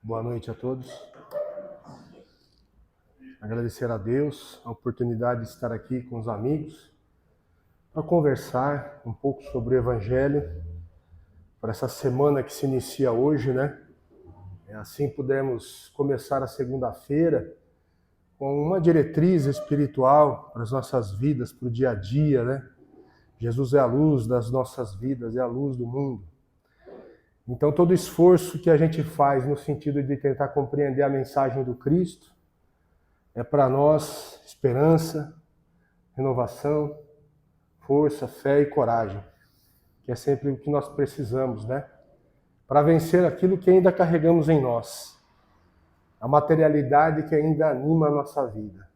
Boa noite a todos. Agradecer a Deus a oportunidade de estar aqui com os amigos para conversar um pouco sobre o Evangelho para essa semana que se inicia hoje, né? Assim pudermos começar a segunda-feira com uma diretriz espiritual para as nossas vidas, para o dia a dia, né? Jesus é a luz das nossas vidas, é a luz do mundo. Então todo esforço que a gente faz no sentido de tentar compreender a mensagem do Cristo é para nós esperança, renovação, força, fé e coragem, que é sempre o que nós precisamos, né? Para vencer aquilo que ainda carregamos em nós, a materialidade que ainda anima a nossa vida.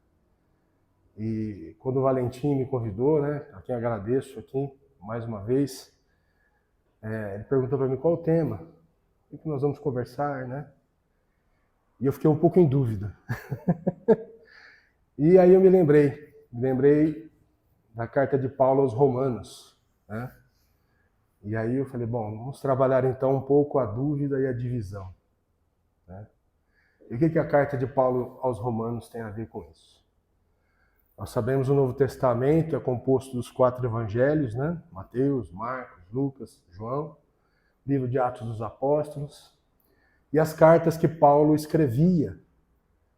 E quando o Valentim me convidou, né, a quem agradeço aqui mais uma vez, ele perguntou para mim qual o tema, o que nós vamos conversar, né? E eu fiquei um pouco em dúvida. E aí eu me lembrei da carta de Paulo aos Romanos, né? E aí eu falei, bom, vamos trabalhar então um pouco a dúvida e a divisão, né? E o que a carta de Paulo aos Romanos tem a ver com isso? Nós sabemos que o Novo Testamento é composto dos 4 evangelhos, né? Mateus, Marcos, Lucas, João, livro de Atos dos Apóstolos, e as cartas que Paulo escrevia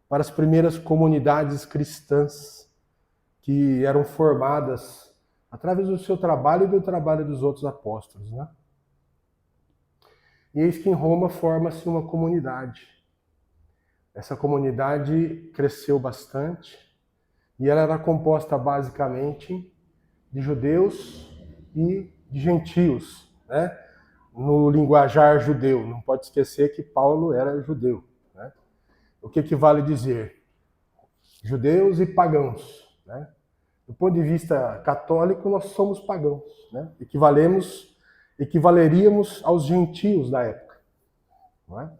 para as primeiras comunidades cristãs que eram formadas através do seu trabalho e do trabalho dos outros apóstolos, né? E eis que em Roma forma-se uma comunidade. Essa comunidade cresceu bastante e ela era composta basicamente de judeus e de gentios, né? No linguajar judeu. Não pode esquecer que Paulo era judeu, né? O que vale dizer? Judeus e pagãos, né? Do ponto de vista católico, nós somos pagãos, né? Equivaleríamos aos gentios da época, não é?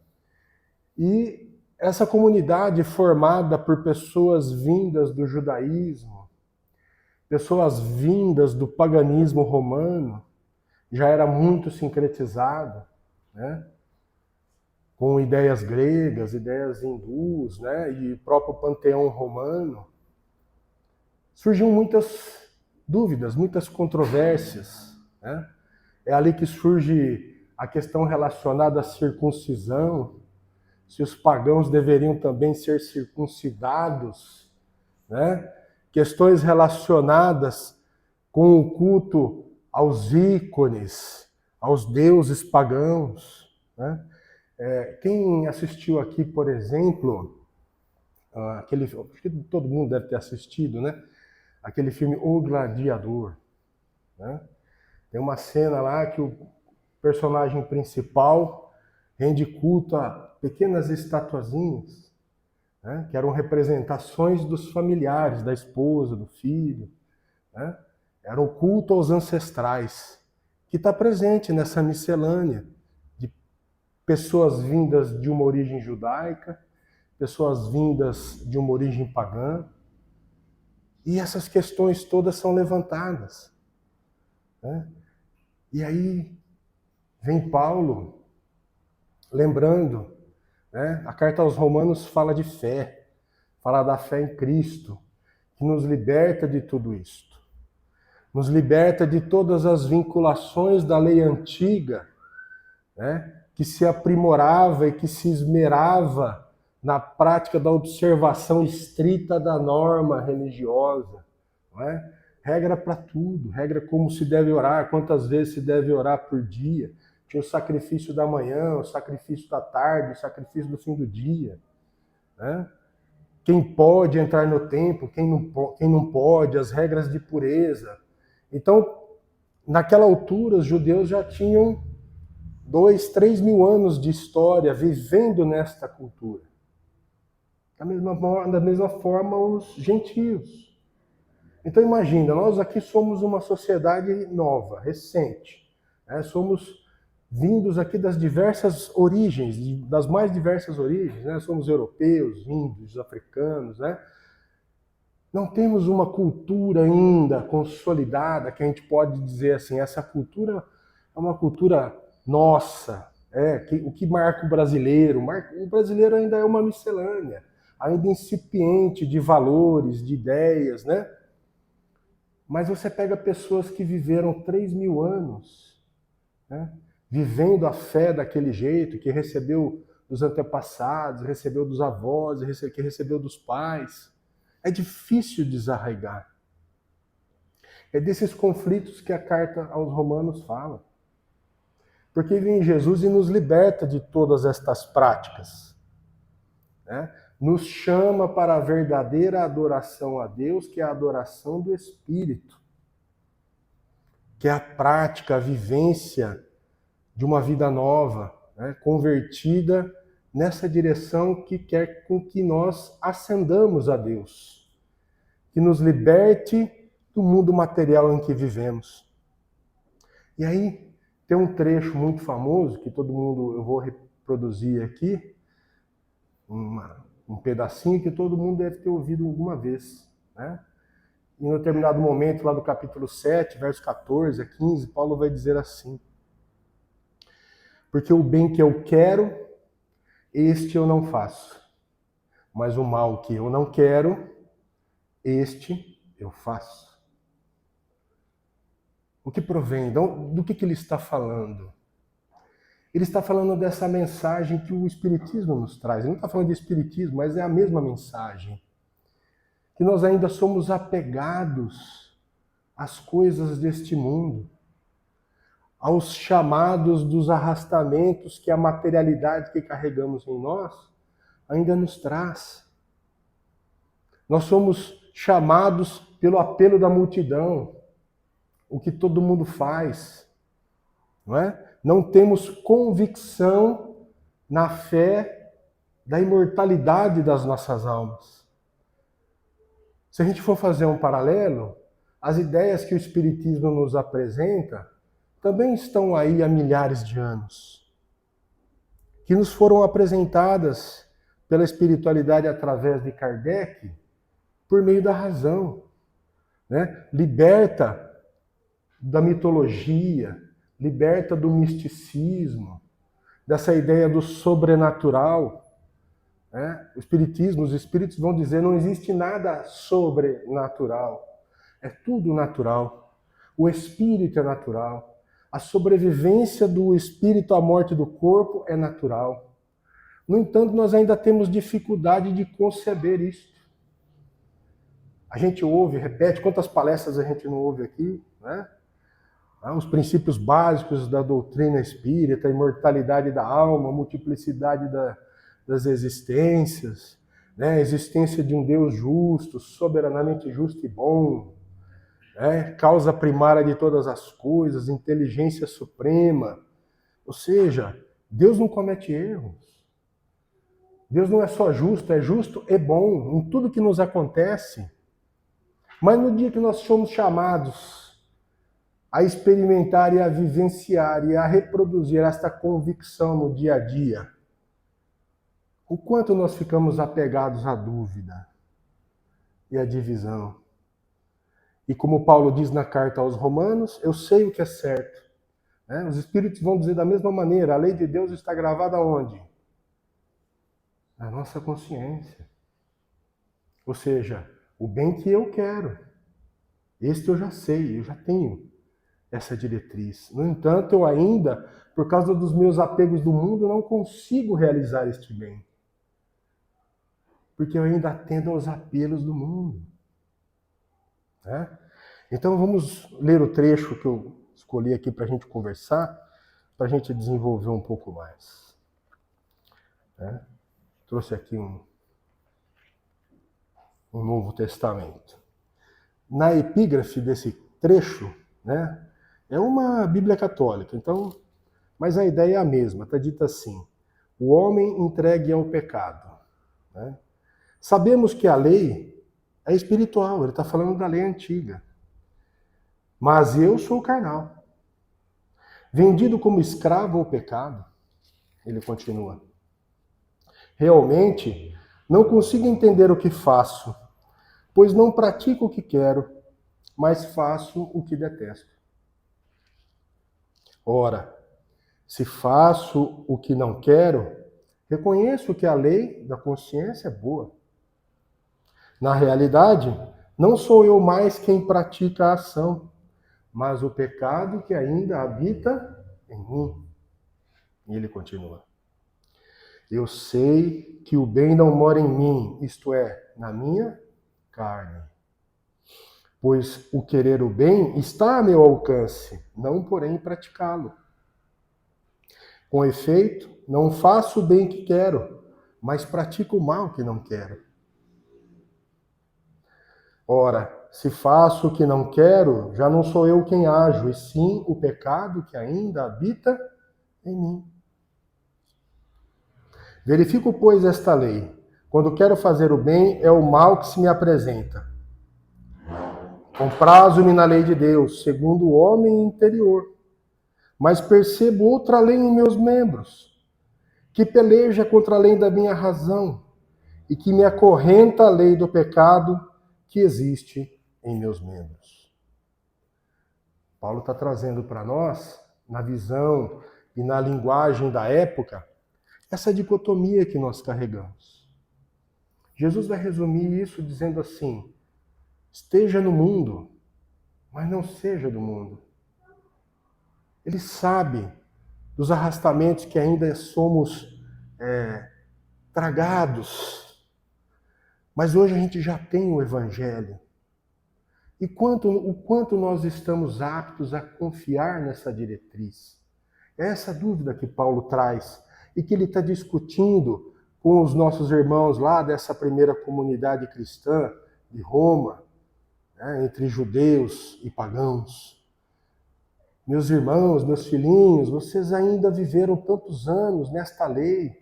E essa comunidade formada por pessoas vindas do judaísmo, pessoas vindas do paganismo romano, já era muito sincretizado, né? Com ideias gregas, ideias hindus, né? E o próprio panteão romano. Surgiam muitas dúvidas, muitas controvérsias, né? É ali que surge a questão relacionada à circuncisão, se os pagãos deveriam também ser circuncidados, né? Questões relacionadas com o culto aos ícones, aos deuses pagãos, né? Quem assistiu aqui, por exemplo, aquele, acho que todo mundo deve ter assistido, né? Aquele filme O Gladiador, né? Tem uma cena lá que o personagem principal rende culto a pequenas estatuazinhas, né? Que eram representações dos familiares, da esposa, do filho, né? Era o culto aos ancestrais, que está presente nessa miscelânea de pessoas vindas de uma origem judaica, pessoas vindas de uma origem pagã, e essas questões todas são levantadas, né? E aí vem Paulo lembrando, né? A carta aos Romanos fala de fé, fala da fé em Cristo, que nos liberta de tudo isto. Nos liberta de todas as vinculações da lei antiga, né? Que se aprimorava e que se esmerava na prática da observação estrita da norma religiosa, não é? Regra para tudo, regra como se deve orar, quantas vezes se deve orar por dia. Tinha o sacrifício da manhã, o sacrifício da tarde, o sacrifício do fim do dia, né? Quem pode entrar no templo, quem não pode, as regras de pureza. Então, naquela altura, os judeus já tinham 2, 3 mil anos de história vivendo nesta cultura. Da mesma forma, os gentios. Então imagina, nós aqui somos uma sociedade nova, recente, né? Somos vindos aqui das diversas origens, das mais diversas origens, né? Somos europeus, índios, africanos, né? Não temos uma cultura ainda consolidada que a gente pode dizer assim, essa cultura é uma cultura nossa, O que marca o brasileiro? O brasileiro ainda é uma miscelânea, ainda incipiente de valores, de ideias, né? Mas você pega pessoas que viveram 3.000 anos, né? Vivendo a fé daquele jeito, que recebeu dos antepassados, recebeu dos avós, que recebeu dos pais. É difícil desarraigar. É desses conflitos que a carta aos Romanos fala. Porque vem Jesus e nos liberta de todas estas práticas, né? Nos chama para a verdadeira adoração a Deus, que é a adoração do Espírito, que é a prática, a vivência de uma vida nova, né? Convertida nessa direção que quer com que nós ascendamos a Deus, que nos liberte do mundo material em que vivemos. E aí tem um trecho muito famoso que todo mundo, eu vou reproduzir aqui, um pedacinho que todo mundo deve ter ouvido alguma vez, né? Em um determinado momento, lá do capítulo 7, verso 14 a 15, Paulo vai dizer assim: porque o bem que eu quero, este eu não faço, mas o mal que eu não quero, este eu faço. O que provém? Do que ele está falando? Ele está falando dessa mensagem que o Espiritismo nos traz. Ele não está falando de Espiritismo, mas é a mesma mensagem. Que nós ainda somos apegados às coisas deste mundo, aos chamados dos arrastamentos que a materialidade que carregamos em nós ainda nos traz. Nós somos chamados pelo apelo da multidão, o que todo mundo faz, não é? Não temos convicção na fé da imortalidade das nossas almas. Se a gente for fazer um paralelo, as ideias que o Espiritismo nos apresenta também estão aí há milhares de anos, que nos foram apresentadas pela espiritualidade através de Kardec por meio da razão, né? Liberta da mitologia, liberta do misticismo, dessa ideia do sobrenatural, né? O Espiritismo, os espíritos vão dizer, não existe nada sobrenatural, é tudo natural. O espírito é natural. A sobrevivência do espírito à morte do corpo é natural. No entanto, nós ainda temos dificuldade de conceber isso. A gente ouve, repete, quantas palestras a gente não ouve aqui, né? Os princípios básicos da doutrina espírita, a imortalidade da alma, a multiplicidade das existências, né? A existência de um Deus justo, soberanamente justo e bom, né? Causa primária de todas as coisas, inteligência suprema. Ou seja, Deus não comete erros. Deus não é só justo, é justo e bom em tudo que nos acontece. Mas no dia que nós somos chamados a experimentar e a vivenciar e a reproduzir esta convicção no dia a dia, o quanto nós ficamos apegados à dúvida e à divisão. E como Paulo diz na carta aos Romanos, eu sei o que é certo. Né? Os espíritos vão dizer da mesma maneira, a lei de Deus está gravada onde? Na nossa consciência. Ou seja, o bem que eu quero, este eu já sei, eu já tenho essa diretriz. No entanto, eu ainda, por causa dos meus apegos do mundo, não consigo realizar este bem. Porque eu ainda atendo aos apelos do mundo. Né? Então vamos ler o trecho que eu escolhi aqui para a gente conversar, para a gente desenvolver um pouco mais. Né? Trouxe aqui um Novo Testamento. Na epígrafe desse trecho, né, é uma Bíblia católica, então, mas a ideia é a mesma, está dita assim: o homem entregue ao pecado. Né? Sabemos que a lei é espiritual, ele está falando da lei antiga. Mas eu sou carnal. Vendido como escravo ao pecado, ele continua. Realmente, não consigo entender o que faço, pois não pratico o que quero, mas faço o que detesto. Ora, Se faço o que não quero, reconheço que a lei da consciência é boa. Na realidade, não sou eu mais quem pratica a ação, mas o pecado que ainda habita em mim. E ele continua. Eu sei que o bem não mora em mim, isto é, na minha carne. Pois o querer o bem está a meu alcance, não porém praticá-lo. Com efeito, não faço o bem que quero, mas pratico o mal que não quero. Ora, se faço o que não quero, já não sou eu quem ajo, e sim o pecado que ainda habita em mim. Verifico, pois, esta lei. Quando quero fazer o bem, é o mal que se me apresenta. Comprazo-me na lei de Deus, segundo o homem interior. Mas percebo outra lei em meus membros, que peleja contra a lei da minha razão e que me acorrenta a lei do pecado que existe em meus membros. Paulo está trazendo para nós, na visão e na linguagem da época, essa dicotomia que nós carregamos. Jesus vai resumir isso dizendo assim: esteja no mundo, mas não seja do mundo. Ele sabe dos arrastamentos que ainda somos tragados, mas hoje a gente já tem o Evangelho. E o quanto nós estamos aptos a confiar nessa diretriz? É essa dúvida que Paulo traz e que ele está discutindo com os nossos irmãos lá dessa primeira comunidade cristã de Roma, né, entre judeus e pagãos. Meus irmãos, meus filhinhos, vocês ainda viveram tantos anos nesta lei,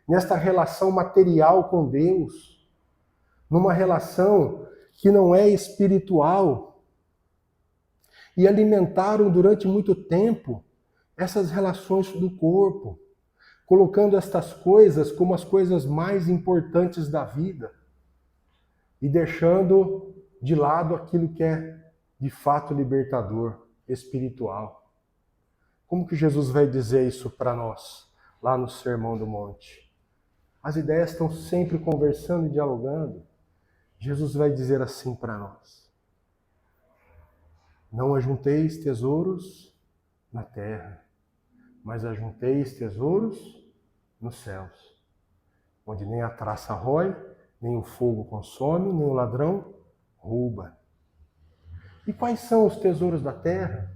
nesta relação material com Deus, numa relação que não é espiritual, e alimentaram durante muito tempo essas relações do corpo, colocando estas coisas como as coisas mais importantes da vida e deixando de lado aquilo que é de fato libertador, espiritual. Como que Jesus vai dizer isso para nós, lá no Sermão do Monte? As ideias estão sempre conversando e dialogando. Jesus vai dizer assim para nós: não ajunteis tesouros na terra, mas ajunteis tesouros nos céus, onde nem a traça rói, nem o fogo consome, nem o ladrão rouba. E quais são os tesouros da terra?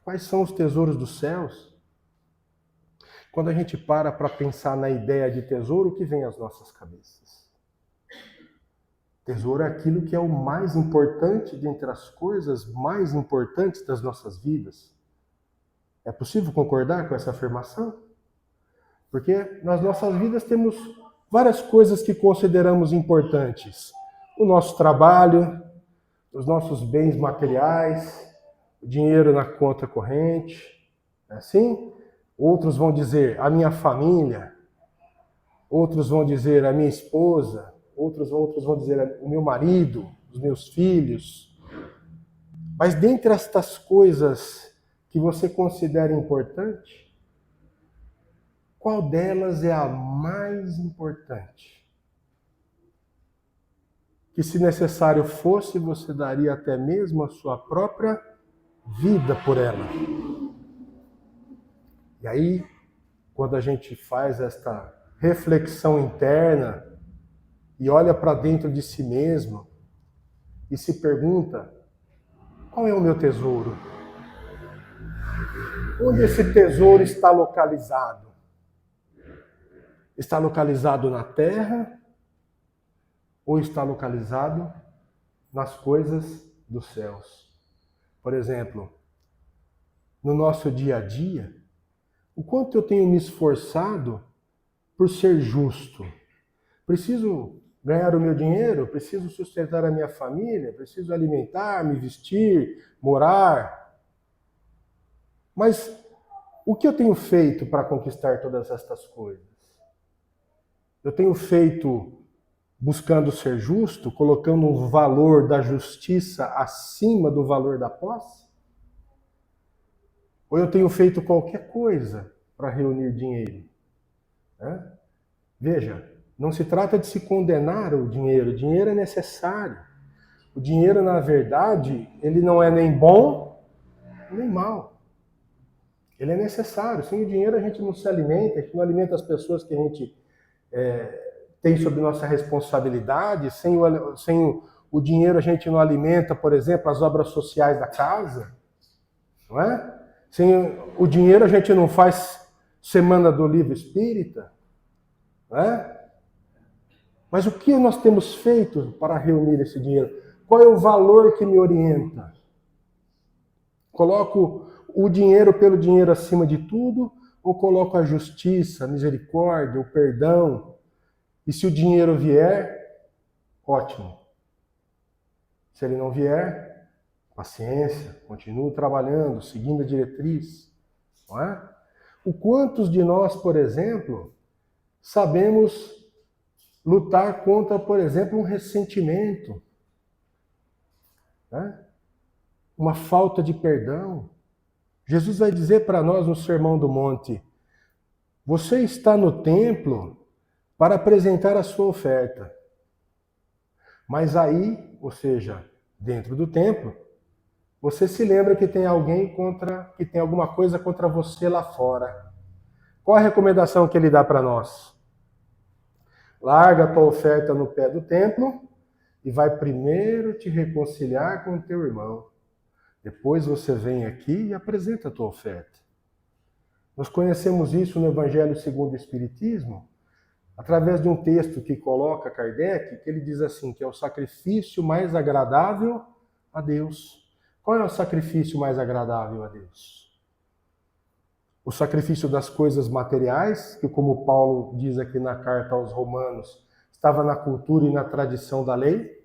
Quais são os tesouros dos céus? Quando a gente para pensar na ideia de tesouro, o que vem às nossas cabeças? Tesouro é aquilo que é o mais importante dentre as coisas mais importantes das nossas vidas. É possível concordar com essa afirmação? Porque nas nossas vidas temos várias coisas que consideramos importantes. O nosso trabalho, os nossos bens materiais, o dinheiro na conta corrente, é assim? Outros vão dizer a minha família, outros vão dizer a minha esposa, outros vão dizer o meu marido, os meus filhos. Mas dentre estas coisas que você considera importante, qual delas é a mais importante? Que se necessário fosse, você daria até mesmo a sua própria vida por ela. E aí, quando a gente faz esta reflexão interna e olha para dentro de si mesmo e se pergunta: qual é o meu tesouro? Onde esse tesouro está localizado? Está localizado na terra ou está localizado nas coisas dos céus? Por exemplo, no nosso dia a dia, o quanto eu tenho me esforçado por ser justo? Preciso ganhar o meu dinheiro, preciso sustentar a minha família, preciso alimentar, me vestir, morar. Mas o que eu tenho feito para conquistar todas estas coisas? Eu tenho feito buscando ser justo, colocando o valor da justiça acima do valor da posse? Ou eu tenho feito qualquer coisa para reunir dinheiro? Né? Veja, não se trata de se condenar o dinheiro é necessário. O dinheiro, na verdade, ele não é nem bom, nem mal. Ele é necessário. Sem o dinheiro a gente não se alimenta, a gente não alimenta as pessoas que a gente tem sob nossa responsabilidade. Sem o dinheiro a gente não alimenta, por exemplo, as obras sociais da casa. Não é? Sem o dinheiro a gente não faz Semana do Livro Espírita. Não é? Mas o que nós temos feito para reunir esse dinheiro? Qual é o valor que me orienta? Coloco o dinheiro pelo dinheiro acima de tudo ou coloco a justiça, a misericórdia, o perdão? E se o dinheiro vier, ótimo. Se ele não vier, paciência, continuo trabalhando, seguindo a diretriz. Não é? O quantos de nós, por exemplo, sabemos lutar contra, por exemplo, um ressentimento, né? Uma falta de perdão. Jesus vai dizer para nós no Sermão do Monte: você está no templo para apresentar a sua oferta. Mas aí, ou seja, dentro do templo, você se lembra que tem que tem alguma coisa contra você lá fora. Qual a recomendação que ele dá para nós? Larga a tua oferta no pé do templo e vai primeiro te reconciliar com o teu irmão. Depois você vem aqui e apresenta a tua oferta. Nós conhecemos isso no Evangelho segundo o Espiritismo, através de um texto que coloca Kardec, que ele diz assim, que é o sacrifício mais agradável a Deus. Qual é o sacrifício mais agradável a Deus? O sacrifício das coisas materiais, que como Paulo diz aqui na carta aos Romanos, estava na cultura e na tradição da lei?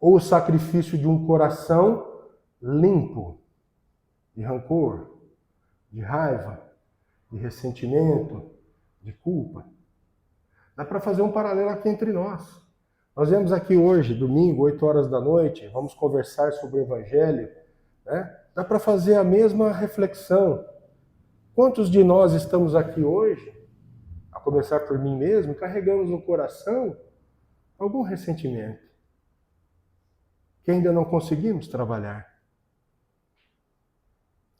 Ou o sacrifício de um coração limpo de rancor, de raiva, de ressentimento, de culpa? Dá para fazer um paralelo aqui entre nós. Nós viemos aqui hoje, domingo, 8 horas da noite, vamos conversar sobre o Evangelho, né? Dá para fazer a mesma reflexão. Quantos de nós estamos aqui hoje, a começar por mim mesmo, carregamos no coração algum ressentimento que ainda não conseguimos trabalhar?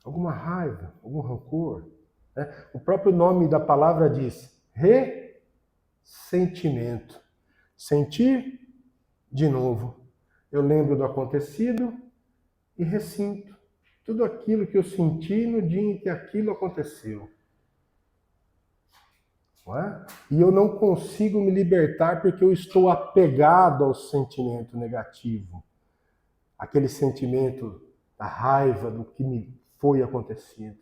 Alguma raiva, algum rancor? Né? O próprio nome da palavra diz ressentimento. Sentir de novo. Eu lembro do acontecido e ressinto tudo aquilo que eu senti no dia em que aquilo aconteceu. Não é? E eu não consigo me libertar porque eu estou apegado ao sentimento negativo. Aquele sentimento da raiva do que me foi acontecido.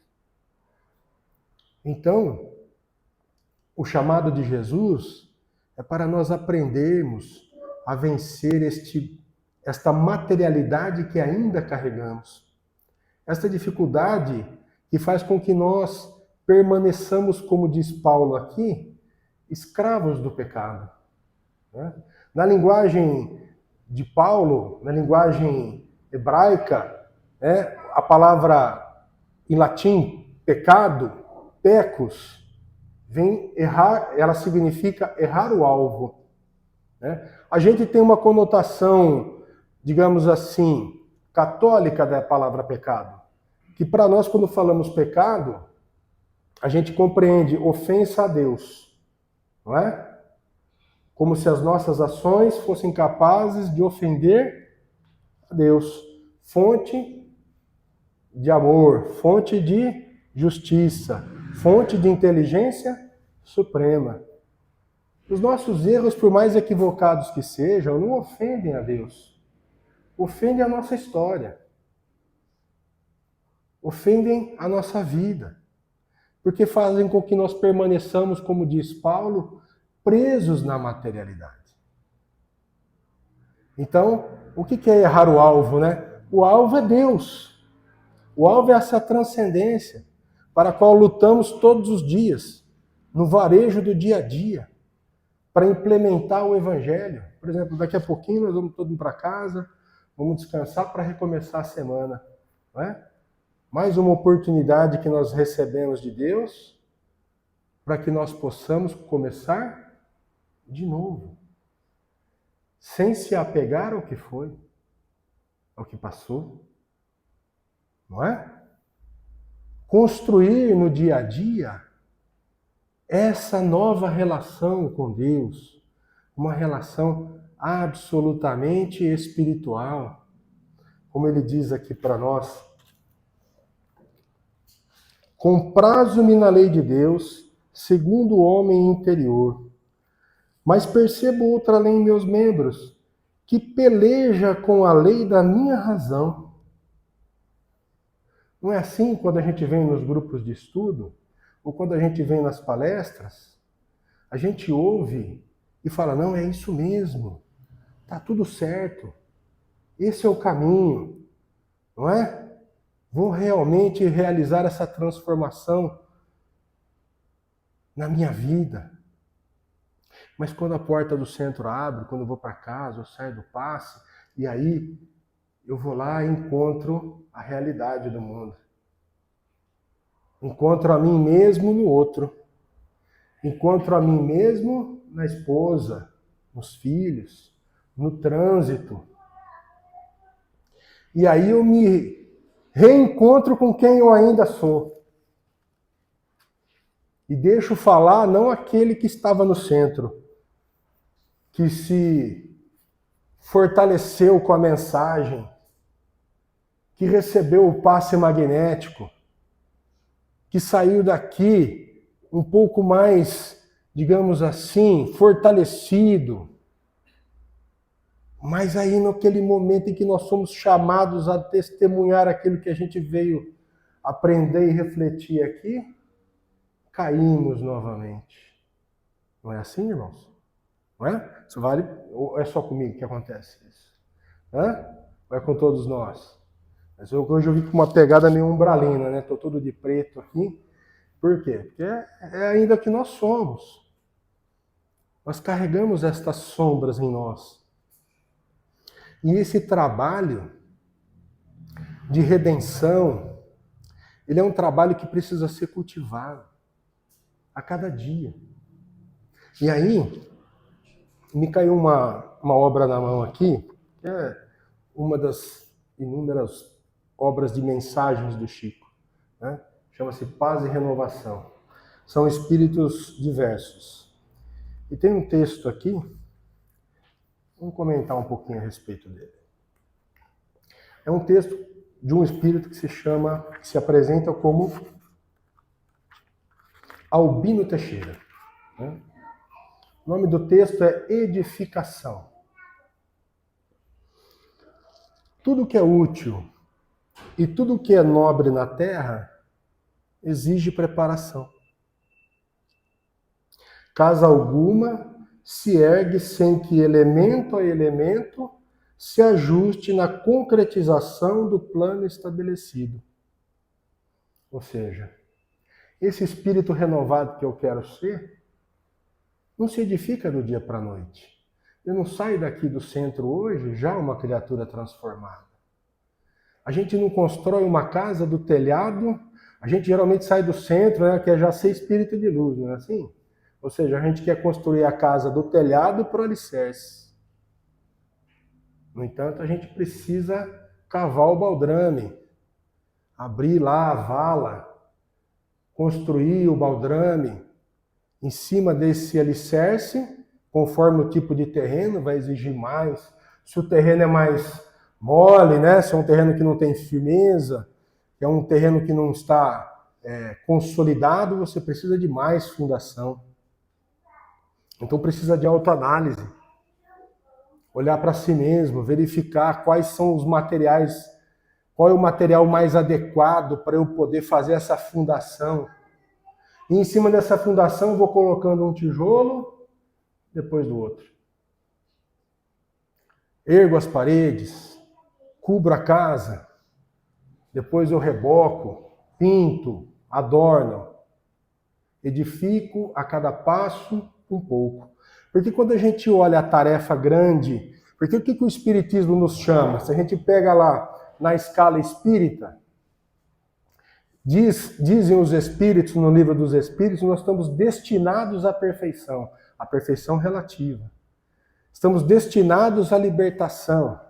Então, o chamado de Jesus é para nós aprendermos a vencer esta materialidade que ainda carregamos. Esta dificuldade que faz com que nós permaneçamos, como diz Paulo aqui, escravos do pecado. Né? Na linguagem de Paulo, na linguagem hebraica, a palavra em latim, pecado, pecus, vem errar, ela significa errar o alvo. Né? A gente tem uma conotação, digamos assim, católica da palavra pecado, que para nós, quando falamos pecado, a gente compreende ofensa a Deus, não é? Como se as nossas ações fossem capazes de ofender a Deus. Fonte de amor, fonte de justiça, fonte de inteligência suprema. Os nossos erros, por mais equivocados que sejam, não ofendem a Deus. Ofendem a nossa história. Ofendem a nossa vida. Porque fazem com que nós permaneçamos, como diz Paulo, presos na materialidade. Então, o que é errar o alvo, né? O alvo é Deus. O alvo é essa transcendência para a qual lutamos todos os dias, no varejo do dia a dia, para implementar o Evangelho. Por exemplo, daqui a pouquinho nós vamos todos para casa, vamos descansar para recomeçar a semana. Não é? Mais uma oportunidade que nós recebemos de Deus para que nós possamos começar de novo, sem se apegar ao que foi, ao que passou, não é? Construir no dia a dia essa nova relação com Deus, uma relação absolutamente espiritual, como ele diz aqui para nós: comprazo-me na lei de Deus, segundo o homem interior, mas percebo outra lei em meus membros, que peleja com a lei da minha razão. Não é assim quando a gente vem nos grupos de estudo, ou quando a gente vem nas palestras, a gente ouve e fala: não, é isso mesmo, tá tudo certo, esse é o caminho, não é? Vou realmente realizar essa transformação na minha vida. Mas quando a porta do centro abre, quando eu vou para casa, eu saio do passe, e aí eu vou lá e encontro a realidade do mundo. Encontro a mim mesmo no outro. Encontro a mim mesmo na esposa, nos filhos, no trânsito. E aí eu me reencontro com quem eu ainda sou. E deixo falar não aquele que estava no centro, que se fortaleceu com a mensagem, que recebeu o passe magnético, que saiu daqui um pouco mais, digamos assim, fortalecido. Mas aí naquele momento em que nós somos chamados a testemunhar aquilo que a gente veio aprender e refletir aqui, caímos novamente. Não é assim, irmãos? Não é? Isso vale, ou é só comigo que acontece isso? Hã? Ou é com todos nós? Mas hoje eu vi com uma pegada meio umbralina, né? Estou todo de preto aqui. Por quê? Porque é ainda que nós somos. Nós carregamos estas sombras em nós. E esse trabalho de redenção, ele é um trabalho que precisa ser cultivado a cada dia. E aí, me caiu uma obra na mão aqui, que é uma das inúmeras obras de mensagens do Chico, né? Chama-se Paz e Renovação. São espíritos diversos. E tem um texto aqui, vamos comentar um pouquinho a respeito dele. É um texto de um espírito que se apresenta como Albino Teixeira, né? O nome do texto é Edificação. Tudo que é útil e tudo que é nobre na terra exige preparação. Casa alguma se ergue sem que elemento a elemento se ajuste na concretização do plano estabelecido. Ou seja, esse espírito renovado que eu quero ser não se edifica do dia para a noite. Eu não saio daqui do centro hoje já uma criatura transformada. A gente não constrói uma casa do telhado, a gente geralmente sai do centro, né, que é já ser espírito de luz, não é assim? Ou seja, a gente quer construir a casa do telhado para o alicerce. No entanto, a gente precisa cavar o baldrame, abrir lá a vala, construir o baldrame. Em cima desse alicerce, conforme o tipo de terreno, vai exigir mais. Se o terreno é mais mole, né? Se é um terreno que não tem firmeza, é um terreno que não está consolidado, você precisa de mais fundação. Então precisa de autoanálise. Olhar para si mesmo, verificar quais são os materiais, qual é o material mais adequado para eu poder fazer essa fundação. E em cima dessa fundação eu vou colocando um tijolo depois do outro. Ergo as paredes, cubro a casa, depois eu reboco, pinto, adorno. Edifico a cada passo um pouco. Porque quando a gente olha a tarefa grande, porque o que o Espiritismo nos chama? Se a gente pega lá na escala espírita, Dizem os Espíritos, no livro dos Espíritos, nós estamos destinados à perfeição relativa. Estamos destinados à libertação,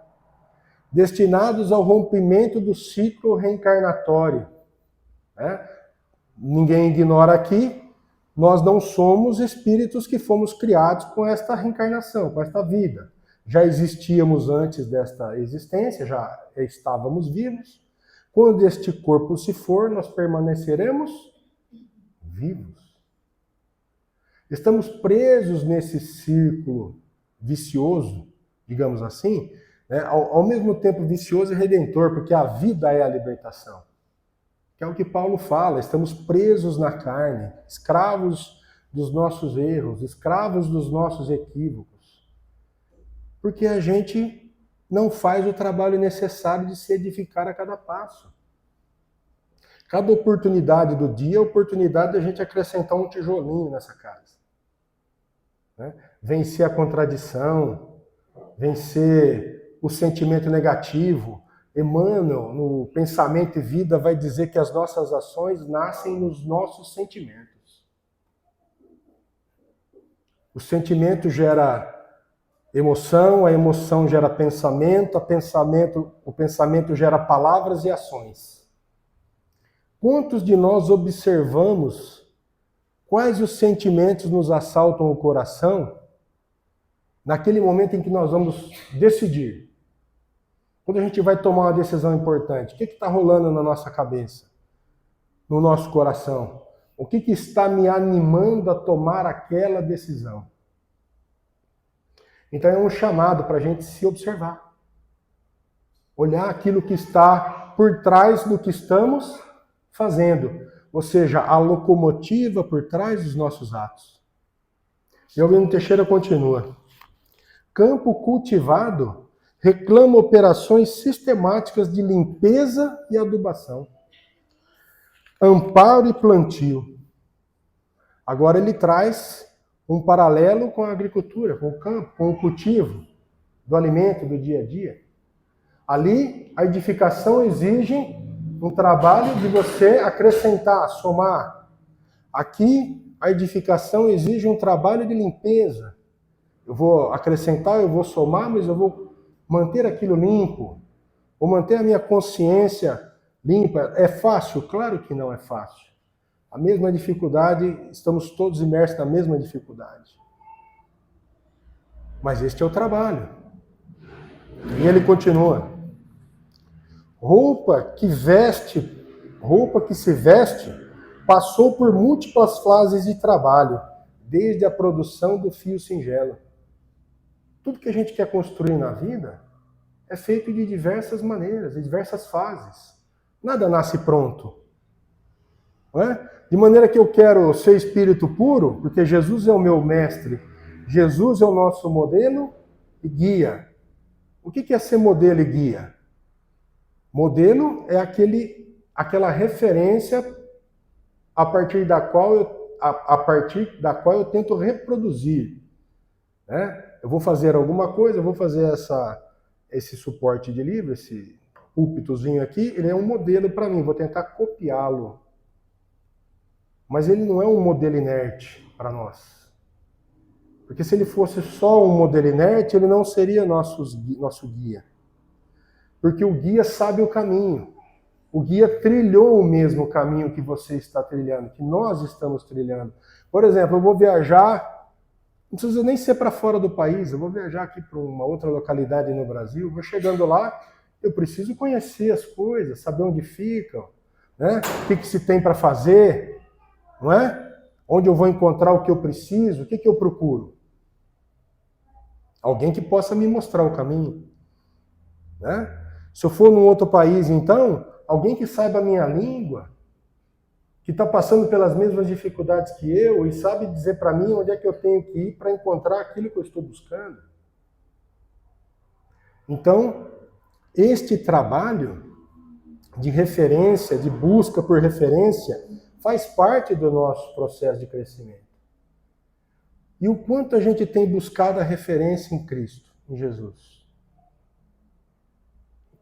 destinados ao rompimento do ciclo reencarnatório. Né? Ninguém ignora aqui, nós não somos espíritos que fomos criados com esta reencarnação, com esta vida. Já existíamos antes desta existência, já estávamos vivos. Quando este corpo se for, nós permaneceremos vivos. Estamos presos nesse círculo vicioso, digamos assim, né? Ao mesmo tempo vicioso e redentor, porque a vida é a libertação. Que é o que Paulo fala, estamos presos na carne, escravos dos nossos erros, escravos dos nossos equívocos. Porque a gente não faz o trabalho necessário de se edificar a cada passo. Cada oportunidade do dia é a oportunidade de a gente acrescentar um tijolinho nessa casa. Né? Vencer a contradição, vencer o sentimento negativo. Emmanuel, no Pensamento e Vida, vai dizer que as nossas ações nascem nos nossos sentimentos. O sentimento gera emoção, a emoção gera pensamento, o pensamento gera palavras e ações. Quantos de nós observamos quais os sentimentos nos assaltam o coração naquele momento em que nós vamos decidir? Quando a gente vai tomar uma decisão importante, o que está rolando na nossa cabeça, no nosso coração? O que está me animando a tomar aquela decisão? Então é um chamado para a gente se observar. Olhar aquilo que está por trás do que estamos fazendo. Ou seja, a locomotiva por trás dos nossos atos. E Albino Teixeira continua. Campo cultivado reclama operações sistemáticas de limpeza e adubação. Amparo e plantio. Agora ele traz um paralelo com a agricultura, com o campo, com o cultivo do alimento do dia a dia. Ali, a edificação exige um trabalho de você acrescentar, somar. Aqui, a edificação exige um trabalho de limpeza. Eu vou acrescentar, eu vou somar, mas eu vou manter aquilo limpo. Vou manter a minha consciência limpa. É fácil? Claro que não é fácil. A mesma dificuldade, estamos todos imersos na mesma dificuldade. Mas este é o trabalho. E ele continua. Roupa que se veste, passou por múltiplas fases de trabalho, desde a produção do fio singelo. Tudo que a gente quer construir na vida é feito de diversas maneiras, de diversas fases. Nada nasce pronto. Não é? De maneira que eu quero ser espírito puro, porque Jesus é o meu mestre, Jesus é o nosso modelo e guia. O que é ser modelo e guia? Modelo é aquela referência a partir da qual eu tento reproduzir. Né? Eu vou fazer alguma coisa, eu vou fazer esse suporte de livro, esse púlpitozinho aqui, ele é um modelo para mim, vou tentar copiá-lo. Mas ele não é um modelo inerte para nós. Porque se ele fosse só um modelo inerte, ele não seria nosso guia. Porque o guia sabe o caminho. O guia trilhou o mesmo caminho que você está trilhando, que nós estamos trilhando. Por exemplo, eu vou viajar, não precisa nem ser para fora do país, eu vou viajar aqui para uma outra localidade no Brasil, vou chegando lá, eu preciso conhecer as coisas, saber onde ficam, né? O que se tem para fazer, não é? Onde eu vou encontrar o que eu preciso, o que eu procuro? Alguém que possa me mostrar o caminho, né? Se eu for num outro país, então, alguém que saiba a minha língua, que está passando pelas mesmas dificuldades que eu e sabe dizer para mim onde é que eu tenho que ir para encontrar aquilo que eu estou buscando. Então, este trabalho de referência, de busca por referência, faz parte do nosso processo de crescimento. E o quanto a gente tem buscado a referência em Cristo, em Jesus.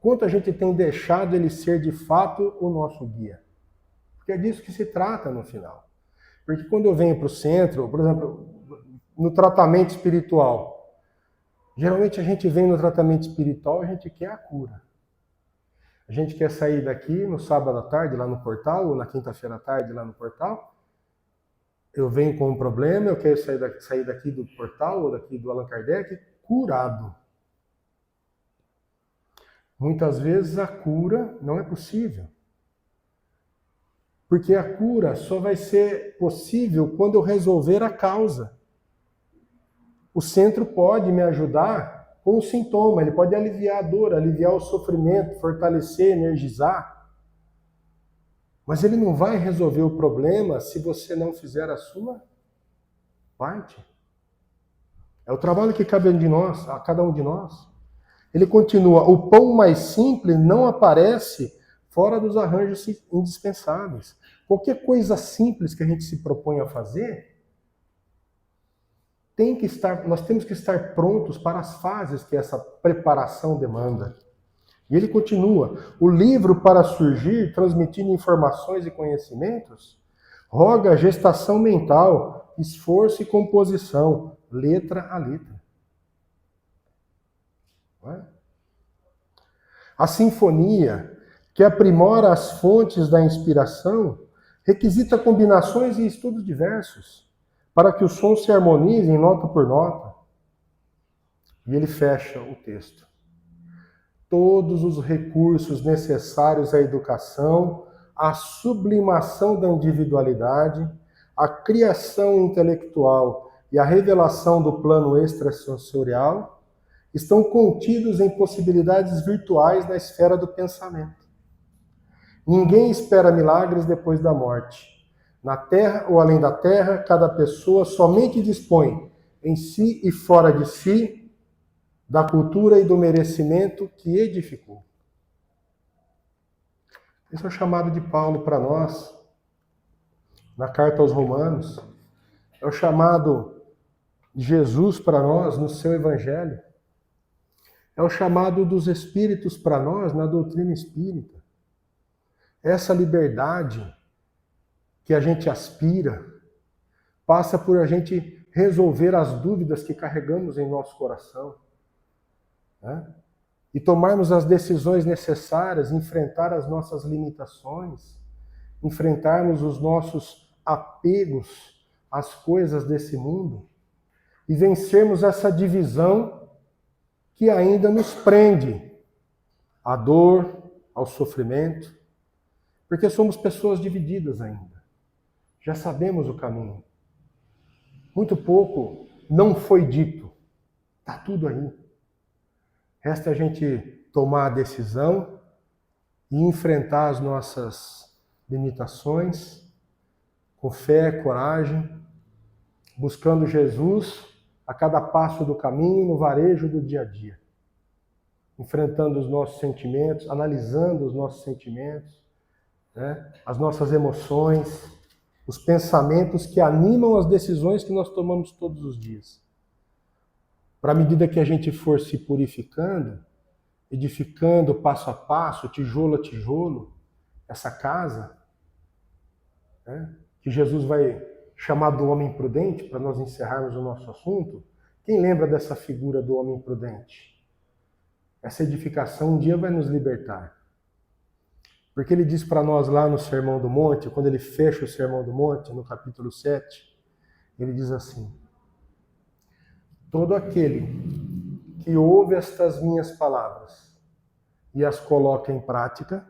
Quanto a gente tem deixado ele ser de fato o nosso guia. Porque é disso que se trata no final. Porque quando eu venho para o centro, por exemplo, no tratamento espiritual, geralmente a gente vem no tratamento espiritual e a gente quer a cura. A gente quer sair daqui no sábado à tarde, lá no portal, ou na quinta-feira à tarde, lá no portal. Eu venho com um problema, eu quero sair daqui do portal, ou daqui do Allan Kardec, curado. Muitas vezes a cura não é possível. Porque a cura só vai ser possível quando eu resolver a causa. O centro pode me ajudar com o sintoma, ele pode aliviar a dor, aliviar o sofrimento, fortalecer, energizar. Mas ele não vai resolver o problema se você não fizer a sua parte. É o trabalho que cabe a cada um de nós. Ele continua, o pão mais simples não aparece fora dos arranjos indispensáveis. Qualquer coisa simples que a gente se propõe a fazer, nós temos que estar prontos para as fases que essa preparação demanda. E ele continua, o livro para surgir, transmitindo informações e conhecimentos, roga gestação mental, esforço e composição, letra a letra. Não é? A sinfonia, que aprimora as fontes da inspiração, requisita combinações e estudos diversos, para que os sons se harmonizem nota por nota. E ele fecha o texto. Todos os recursos necessários à educação, à sublimação da individualidade, à criação intelectual e à revelação do plano extrasensorial estão contidos em possibilidades virtuais na esfera do pensamento. Ninguém espera milagres depois da morte. Na terra ou além da terra, cada pessoa somente dispõe, em si e fora de si, da cultura e do merecimento que edificou. Esse é o chamado de Paulo para nós, na carta aos Romanos. É o chamado de Jesus para nós no seu Evangelho. É o chamado dos Espíritos para nós na doutrina espírita. Essa liberdade que a gente aspira passa por a gente resolver as dúvidas que carregamos em nosso coração, né? E tomarmos as decisões necessárias, enfrentar as nossas limitações, enfrentarmos os nossos apegos às coisas desse mundo e vencermos essa divisão que ainda nos prende à dor, ao sofrimento, porque somos pessoas divididas ainda. Já sabemos o caminho. Muito pouco não foi dito. Está tudo aí. Resta a gente tomar a decisão e enfrentar as nossas limitações com fé, coragem, buscando Jesus a cada passo do caminho, no varejo do dia a dia. Enfrentando os nossos sentimentos, analisando os nossos sentimentos, né? As nossas emoções, os pensamentos que animam as decisões que nós tomamos todos os dias. Para a medida que a gente for se purificando, edificando passo a passo, tijolo a tijolo, essa casa, né, que Jesus vai chamar do homem prudente, para nós encerrarmos o nosso assunto. Quem lembra dessa figura do homem prudente? Essa edificação um dia vai nos libertar. Porque ele diz para nós lá no Sermão do Monte, quando ele fecha o Sermão do Monte, no capítulo 7, ele diz assim: todo aquele que ouve estas minhas palavras e as coloca em prática,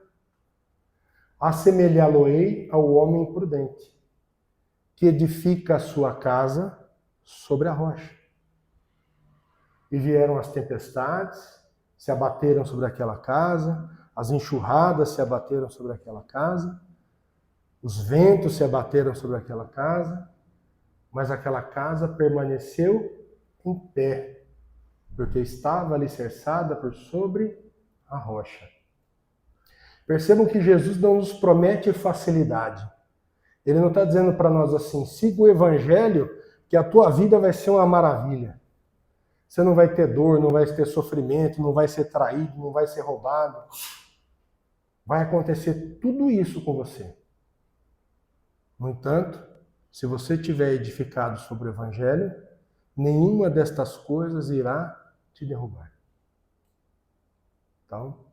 assemelhá-lo-ei ao homem prudente, que edifica a sua casa sobre a rocha. E vieram as tempestades, se abateram sobre aquela casa, as enxurradas se abateram sobre aquela casa, os ventos se abateram sobre aquela casa, mas aquela casa permaneceu em pé, porque estava alicerçada por sobre a rocha. Percebam que Jesus não nos promete facilidade. Ele não está dizendo para nós assim, siga o Evangelho, que a tua vida vai ser uma maravilha. Você não vai ter dor, não vai ter sofrimento, não vai ser traído, não vai ser roubado. Vai acontecer tudo isso com você. No entanto, se você tiver edificado sobre o Evangelho, nenhuma destas coisas irá te derrubar. Então,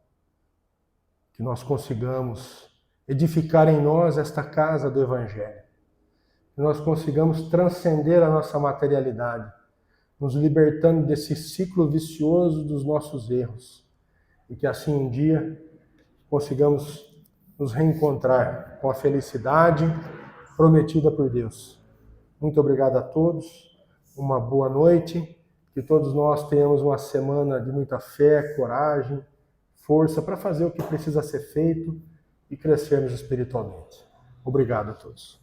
que nós consigamos edificar em nós esta casa do Evangelho. Que nós consigamos transcender a nossa materialidade, nos libertando desse ciclo vicioso dos nossos erros. E que assim um dia consigamos nos reencontrar com a felicidade prometida por Deus. Muito obrigado a todos, uma boa noite, que todos nós tenhamos uma semana de muita fé, coragem, força para fazer o que precisa ser feito e crescermos espiritualmente. Obrigado a todos.